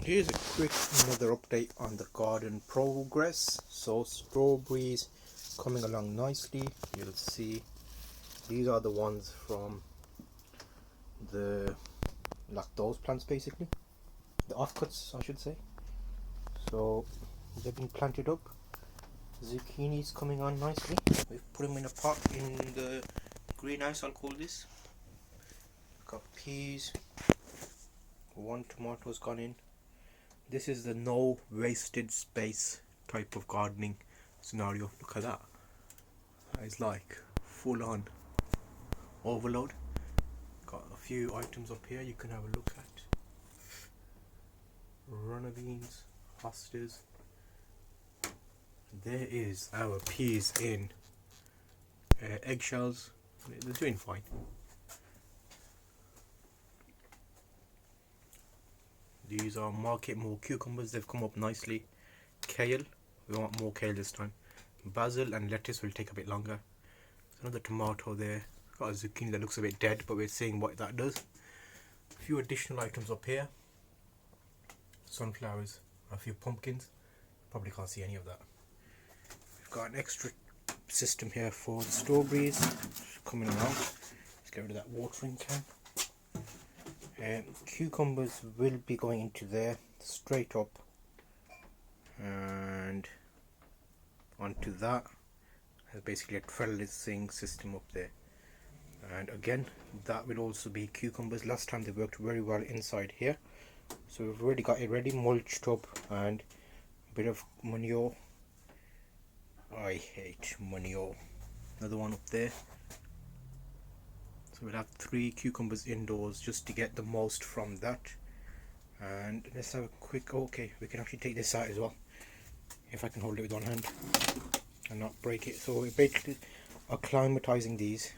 Here's a quick another update on the garden progress. So strawberries coming along nicely. You'll see these are the ones from the those plants, basically the offcuts I should say. So they've been planted up. Zucchinis coming on nicely. We've put them in a pot in the greenhouse, I'll call this. Got peas, one tomato's gone in. This is the no wasted space type of gardening scenario. Look at that. It's like full on overload. Got a few items up here you can have a look at. Runner beans, hostas. There is our peas in eggshells. They're doing fine. These are market more cucumbers. They've come up nicely. Kale. We want more kale this time. Basil and lettuce will take a bit longer. There's another tomato there. Got a zucchini that looks a bit dead, but we're seeing what that does. A few additional items up here. Sunflowers. A few pumpkins. Probably can't see any of that. We've got an extra system here for the strawberries coming along. Let's get rid of that watering can. Cucumbers will be going into there straight up and onto that. There's basically a trellising system up there, and again that will also be cucumbers. Last time they worked very well inside here, so we've already got it ready, mulched up, and a bit of manure. I hate manure. Another one up there. So we'll have 3 cucumbers indoors just to get the most from that. And let's have a quick, okay, we can actually take this out as well, if I can hold it with one hand and not break it. So we basically are acclimatizing these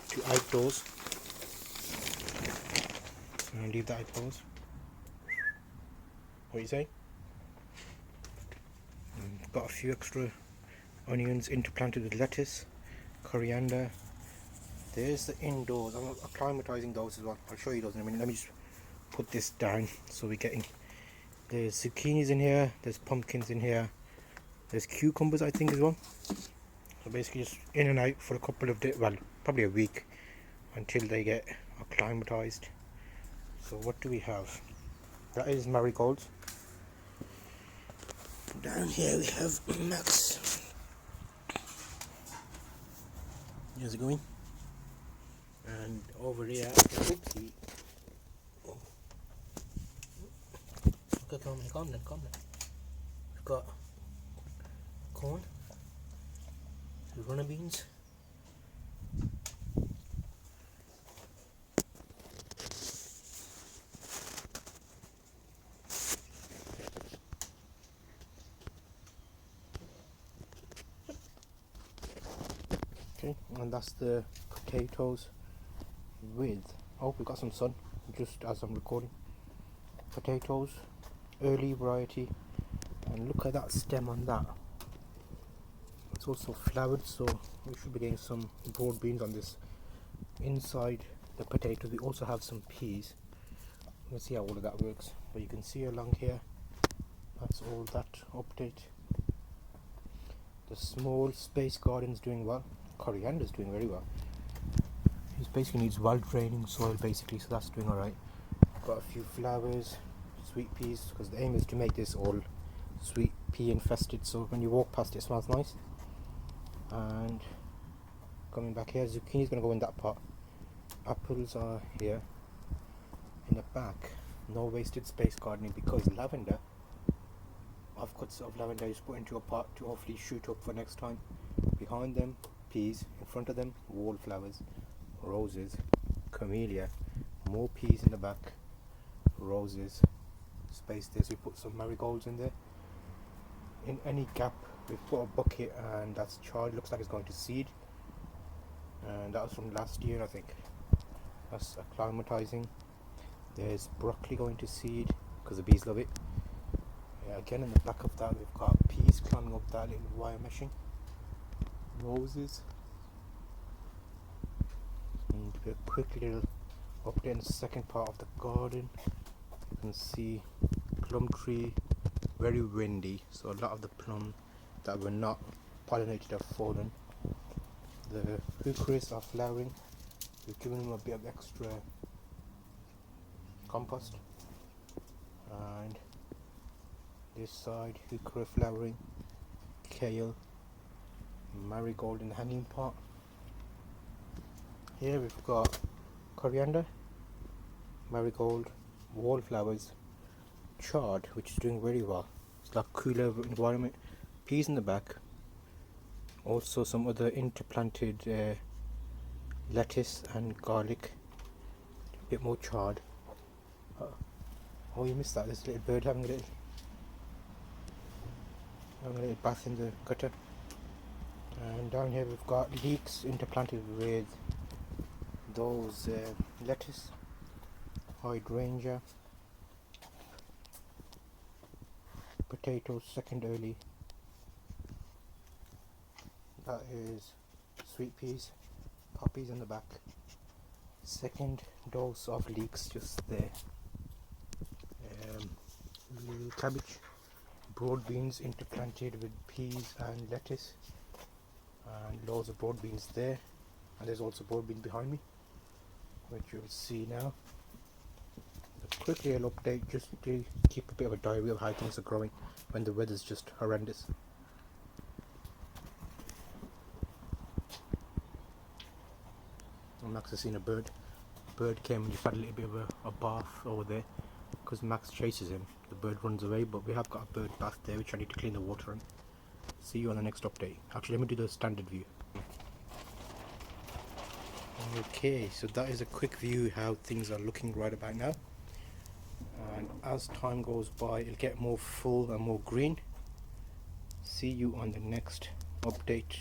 to outdoors. So I'm going to leave that outdoors. What are you saying? Got a few extra onions interplanted with lettuce, coriander. There's the indoors. I'm acclimatizing those as well. I'll show you those in a minute. Let me just put this down so we're getting. There's zucchinis in here. There's pumpkins in here. There's cucumbers, I think, as well. So basically, just in and out for a couple of days. Well, probably a week until they get acclimatized. So what do we have? That is marigolds. Down here we have Max. How's it going? And over here, oopsie. Oh. Okay, calm down. We've got corn, runner beans, okay, and that's the potatoes with, oh, we've got some sun just as I'm recording. Potatoes, early variety, and look at that stem on that. It's also flowered, so we should be getting some broad beans on this. Inside the potatoes we also have some peas. Let's see how all of that works. But you can see along here, that's all that update. The small space garden's doing well. Coriander's doing very well. It basically needs well draining soil basically, so that's doing alright. Got a few flowers, sweet peas, because the aim is to make this all sweet pea infested, so when you walk past it smells nice. And coming back here, zucchini is going to go in that pot. Apples are here in the back. No wasted space gardening, because lavender, offcuts of lavender is put into a pot to hopefully shoot up for next time. Behind them, peas. In front of them, wallflowers, roses, camellia, more peas in the back, roses. Space this, we put some marigolds in there. In any gap we put a bucket, and that's charred. Looks like it's going to seed, and that was from last year, I think. That's acclimatizing. There's broccoli going to seed because the bees love it. Yeah, again in the back of that we've got peas climbing up that little wire meshing. Roses. And a quick little update in the second part of the garden. You can see plum tree, very windy, so a lot of the plum that were not pollinated have fallen. The heucheras are flowering. We've given them a bit of extra compost. And this side, heuchera flowering, kale, marigold in the hanging pot. Here we've got coriander, marigold, wallflowers, chard, which is doing very well. It's like cooler environment. Peas in the back. Also some other interplanted lettuce and garlic. A bit more chard. Oh, you missed that. There's a little bird having a little bath in the gutter. And down here we've got leeks interplanted with those lettuce, hydrangea, potatoes second early. That is sweet peas, poppies in the back. Second dose of leeks just there. Little cabbage, broad beans interplanted with peas and lettuce, and loads of broad beans there. And there's also broad bean behind me, which you'll see now. A quick little update just to keep a bit of a diary of how things are growing when the weather's just horrendous. Max has seen a bird. Bird came and just had a little bit of a bath over there. Because Max chases him, the bird runs away, but we have got a bird bath there which I need to clean the water on. See you on the next update. Actually, let me do the standard view. Okay, so that is a quick view how things are looking right about now. And as time goes by, it'll get more full and more green. See you on the next update.